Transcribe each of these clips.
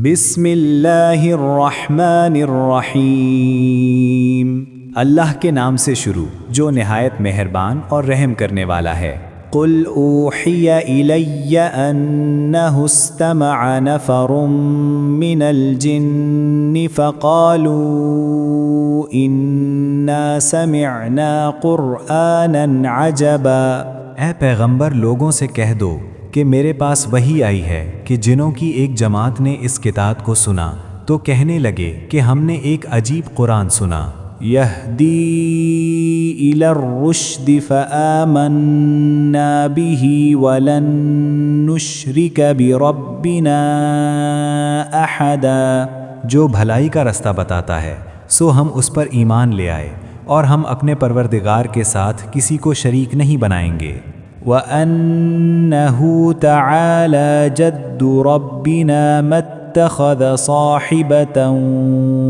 بسم اللہ الرحمن الرحیم، اللہ کے نام سے شروع جو نہایت مہربان اور رحم کرنے والا ہے۔ قل اوحی الی انہ استمع نفر من الجن فقالوا انا سمعنا قرآنا عجبا۔ اے پیغمبر، لوگوں سے کہہ دو کہ میرے پاس وحی آئی ہے کہ جنوں کی ایک جماعت نے اس کتاب کو سنا تو کہنے لگے کہ ہم نے ایک عجیب قرآن سنا۔ یہدی الی الرشد فآمنا به ولن نشرک بربنا احدا۔ جو بھلائی کا رستہ بتاتا ہے سو ہم اس پر ایمان لے آئے اور ہم اپنے پروردگار کے ساتھ کسی کو شریک نہیں بنائیں گے۔ وَأَنَّهُ تَعَالَى جَدُّ رَبِّنَا مَا اتَّخَذَ صَاحِبَةً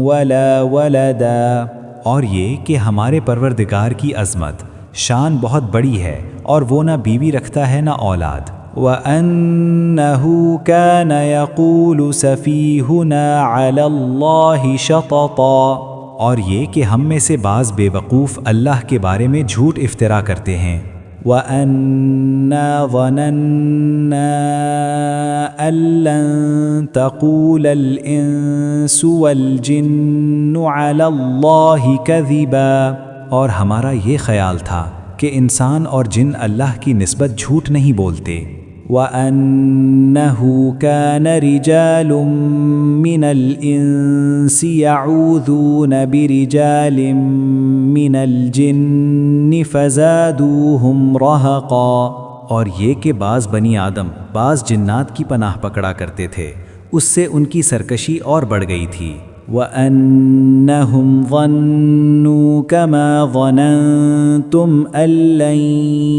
وَلَا وَلَدًا۔ اور یہ کہ ہمارے پروردگار کی عظمت شان بہت بڑی ہے اور وہ نہ بیوی رکھتا ہے نہ اولاد۔ وَأَنَّهُ كَانَ يَقُولُ سَفِيهُنَا عَلَى اللَّهِ شَطَطًا۔ اور یہ کہ ہم میں سے بعض بے وقوف اللہ کے بارے میں جھوٹ افطرا کرتے ہیں۔ وَأَنَّا ظَنَنَّا أَن لَّن تَقُولَ الْإِنسُ وَالْجِنُّ عَلَى اللَّهِ كَذِبًا۔ اور ہمارا یہ خیال تھا کہ انسان اور جن اللہ کی نسبت جھوٹ نہیں بولتے۔ وَأَنَّهُ كَانَ رِجَالٌ مِّنَ الْإِنسِ يَعُوذُونَ بِرِجَالٍ مِّنَ الْجِنِّ فَزَادُوهُمْ رَهَقًا۔ اور یہ کہ بعض بنی آدم بعض جنات کی پناہ پکڑا کرتے تھے، اس سے ان کی سرکشی اور بڑھ گئی تھی۔ وَأَنَّهُمْ ظَنُّوا كَمَا ظَنَنْتُمْ أَن لَّن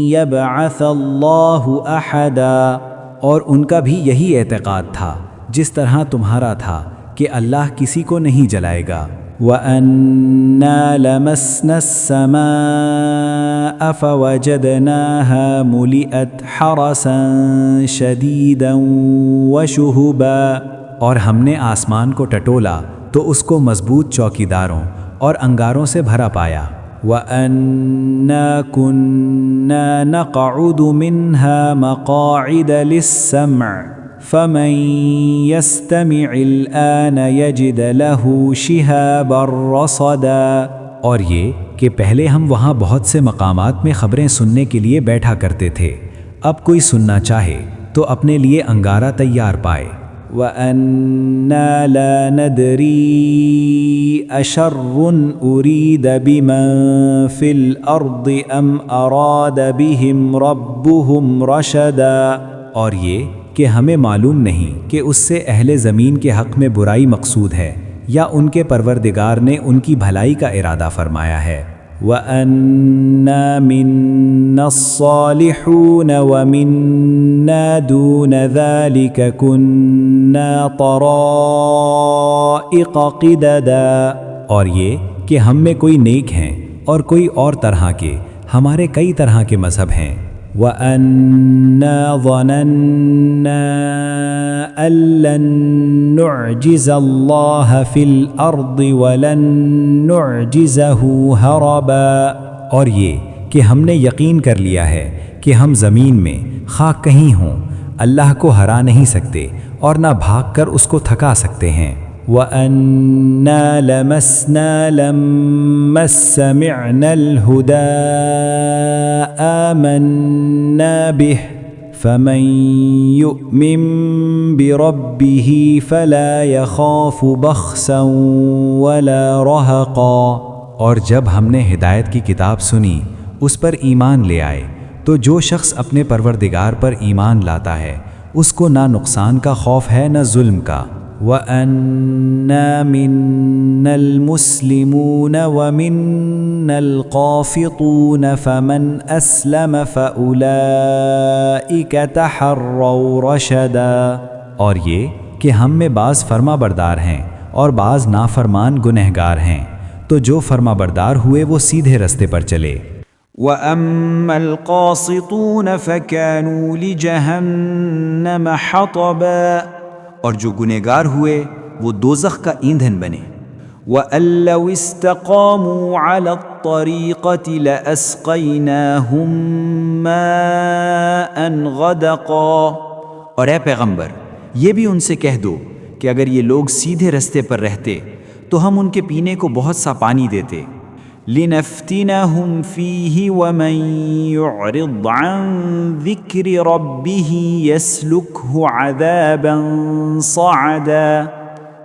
يَبْعَثَ اللَّهُ أَحَدًا۔ اور ان کا بھی یہی اعتقاد تھا جس طرح تمہارا تھا کہ اللہ کسی کو نہیں جلائے گا۔ وَأَنَّا لَمَسْنَا السَّمَاءَ فَوَجَدْنَاهَا مُلِئَتْ حَرَسًا شَدِيدًا وَشُهُبًا۔ اور ہم نے آسمان کو ٹٹولا تو اس کو مضبوط چوکیداروں اور انگاروں سے بھرا پایا۔ وَأَنَّا كُنَّا نَقْعُدُ مِنْهَا مَقَاعِدَ لِلسَّمْعِ فَمَن يَسْتَمِعِ الْآنَ يَجِدْ لَهُ شِهَابًا رَّصَدًا۔ اور یہ کہ پہلے ہم وہاں بہت سے مقامات میں خبریں سننے کے لیے بیٹھا کرتے تھے، اب کوئی سننا چاہے تو اپنے لیے انگارہ تیار پائے۔ وَأَنَّا لَا نَدْرِي أَشَرٌّ أُرِيدَ بِمَن فِي الْأَرْضِ أَمْ أَرَادَ بِهِمْ رَبُّهُمْ رَشَدًا۔ اور یہ کہ ہمیں معلوم نہیں کہ اس سے اہل زمین کے حق میں برائی مقصود ہے یا ان کے پروردگار نے ان کی بھلائی کا ارادہ فرمایا ہے۔ وَأَنَّا مِنَّا الصَّالِحُونَ وَمِنَّا دُونَ ذَلِكَ كُنَّا طَرَائِقَ قِدَدًا۔ اور یہ کہ ہم میں کوئی نیک ہیں اور کوئی اور طرح کے، ہمارے کئی طرح کے مذہب ہیں۔ وَأَنَّا ظَنَنَّا أَن لَّن نُّعْجِزَ اللَّهَ فِي الْأَرْضِ وَلَن نُّعْجِزَهُ هَرَبًا۔ اور یہ کہ ہم نے یقین کر لیا ہے کہ ہم زمین میں خواہ کہیں ہوں اللہ کو ہرا نہیں سکتے اور نہ بھاگ کر اس کو تھکا سکتے ہیں۔ وَأَنَّا لَمَسْنَا لَمَّا سَمِعْنَا الْهُدَىٰ آمَنَّا بِهِ فَمَن يُؤْمِن بِرَبِّهِ فَلَا يَخَافُ بَخْسًا وَلَا رَهَقًا۔ اور جب ہم نے ہدایت کی کتاب سنی اس پر ایمان لے آئے تو جو شخص اپنے پروردگار پر ایمان لاتا ہے اس کو نہ نقصان کا خوف ہے نہ ظلم کا۔ وَأَنَّا مِنَّا الْمُسْلِمُونَ وَمِنَّا الْقَاسِطُونَ فَمَنْ أَسْلَمَ فَأُولَئِكَ تَحَرَّوْا رَشَدًا۔ اور یہ کہ ہم میں بعض فرما بردار ہیں اور بعض نافرمان گنہگار ہیں، تو جو فرما بردار ہوئے وہ سیدھے رستے پر چلے۔ وَأَمَّا الْقَاسِطُونَ فَكَانُوا لِجَهَنَّمَ حَطَبًا۔ اور جو گنہگار ہوئے وہ دوزخ کا ایندھن بنے۔ وَأَن لَّوْ اسْتَقَامُوا عَلَى الطَّرِيقَةِ لَأَسْقَيْنَاهُم مَّاءً غَدَقًا۔ اور اے پیغمبر یہ بھی ان سے کہہ دو کہ اگر یہ لوگ سیدھے رستے پر رہتے تو ہم ان کے پینے کو بہت سا پانی دیتے۔ لِنَفْتِنَهُمْ فِيهِ وَمَن يُعْرِضْ عَن ذِكْرِ رَبِّهِ يَسْلُكْهُ عَذَابًا صَعَدًا،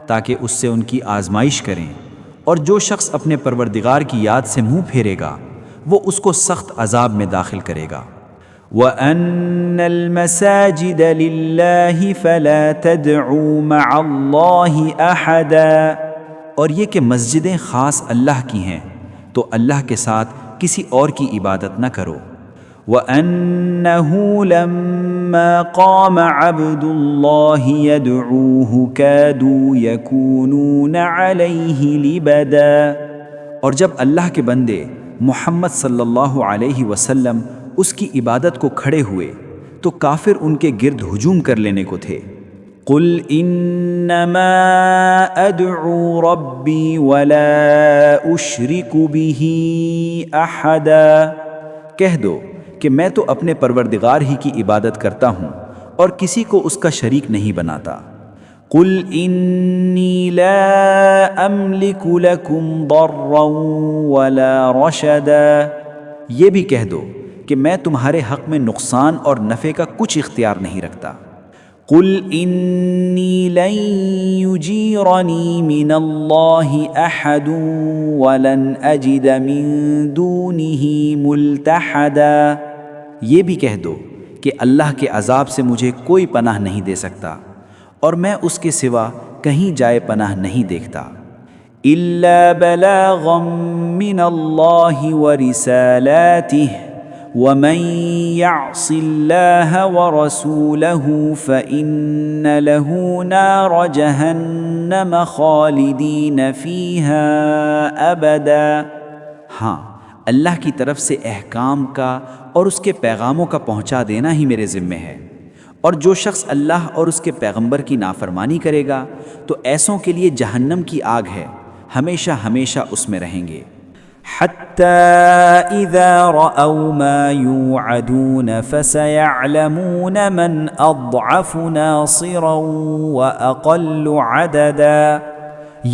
تاکہ اس سے ان کی آزمائش کریں، اور جو شخص اپنے پروردگار کی یاد سے منہ پھیرے گا وہ اس کو سخت عذاب میں داخل کرے گا۔ وَأَنَّ الْمَسَاجِدَ لِلَّهِ فَلَا تَدْعُوا مَعَ اللَّهِ أَحَدًا، اور یہ کہ مسجدیں خاص اللہ کی ہیں تو اللہ کے ساتھ کسی اور کی عبادت نہ کرو۔ وَأَنَّهُ لَمَّا قَامَ عَبْدُ اللَّهِ يَدْعُوهُ كَادُوا يَكُونُونَ عَلَيْهِ لِبَدًا، اور جب اللہ کے بندے محمد صلی اللہ علیہ وسلم اس کی عبادت کو کھڑے ہوئے تو کافر ان کے گرد ہجوم کر لینے کو تھے۔ قُلْ إِنَّمَا أَدْعُو رَبِّي وَلَا أُشْرِكُ بِهِ أَحَدًا، کہہ دو کہ میں تو اپنے پروردگار ہی کی عبادت کرتا ہوں اور کسی کو اس کا شریک نہیں بناتا۔ قُلْ إِنِّي لَا أَمْلِكُ لَكُمْ ضَرًّا وَلَا رَشَدًا، یہ بھی کہہ دو کہ میں تمہارے حق میں نقصان اور نفع کا کچھ اختیار نہیں رکھتا۔ قُلْ إِنِّي لَن يُجِيرَنِي مِنَ اللَّهِ أَحَدٌ وَلَنْ أَجِدَ مِن دُونِهِ مُلْتَحَدًا، یہ بھی کہہ دو کہ اللہ کے عذاب سے مجھے کوئی پناہ نہیں دے سکتا اور میں اس کے سوا کہیں جائے پناہ نہیں دیکھتا۔ إِلَّا بَلَاغًا مِّنَ اللَّهِ وَرِسَالَاتِهِ وَمَن يَعْصِ اللَّهَ وَرَسُولَهُ فَإِنَّ لَهُ نَارَ جَهَنَّمَ خَالِدِينَ فِيهَا أَبَدًا، ہاں اللہ کی طرف سے احکام کا اور اس کے پیغاموں کا پہنچا دینا ہی میرے ذمے ہے، اور جو شخص اللہ اور اس کے پیغمبر کی نافرمانی کرے گا تو ایسوں کے لیے جہنم کی آگ ہے، ہمیشہ ہمیشہ اس میں رہیں گے۔ حَتَّى إِذَا رَأَوْا مَا يُوعَدُونَ فَسَيَعْلَمُونَ مَنْ أَضْعَفُ نَاصِرًا وَأَقَلُّ عَدَدًا،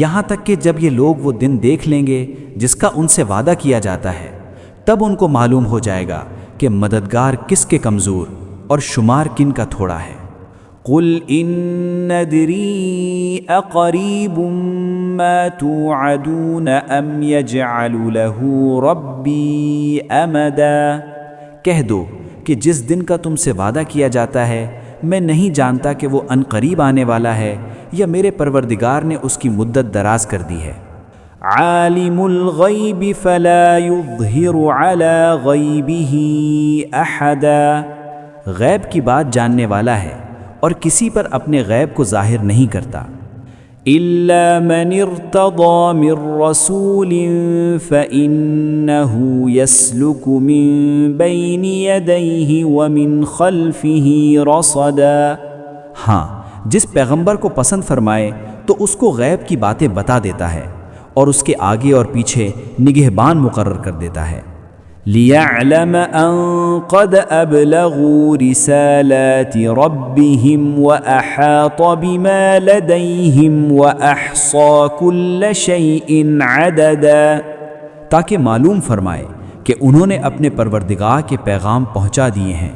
یہاں تک کہ جب یہ لوگ وہ دن دیکھ لیں گے جس کا ان سے وعدہ کیا جاتا ہے، تب ان کو معلوم ہو جائے گا کہ مددگار کس کے کمزور اور شمار کن کا تھوڑا ہے۔ قُلْ إِنَّ أَدْرِي أَقَرِيبٌ مَّا تُوعَدُونَ أَمْ يَجْعَلُ لَهُ رَبِّي أَمَدًا، کہہ دو کہ جس دن کا تم سے وعدہ کیا جاتا ہے میں نہیں جانتا کہ وہ ان قریب آنے والا ہے یا میرے پروردگار نے اس کی مدت دراز کر دی ہے۔ عالم الغیب فلا یظہر علی غیبہ احدا، غیب کی بات جاننے والا ہے اور کسی پر اپنے غیب کو ظاہر نہیں کرتا۔ الا من ارتضى من رسول فإنه يسلك من بين يديه ومن خلفه رصدا، ہاں جس پیغمبر کو پسند فرمائے تو اس کو غیب کی باتیں بتا دیتا ہے اور اس کے آگے اور پیچھے نگہبان مقرر کر دیتا ہے۔ لِيَعْلَمَ أَن قَدْ أَبْلَغُوا رِسَالَاتِ رَبِّهِمْ وَأَحَاطَ بِمَا لَدَيْهِمْ وَأَحْصَى كُلَّ شَيْءٍ عَدَدًا، تاکہ معلوم فرمائے کہ انہوں نے اپنے پروردگار کے پیغام پہنچا دیے ہیں،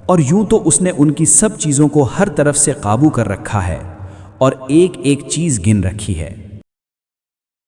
اور یوں تو اس نے ان کی سب چیزوں کو ہر طرف سے قابو کر رکھا ہے اور ایک ایک چیز گن رکھی ہے۔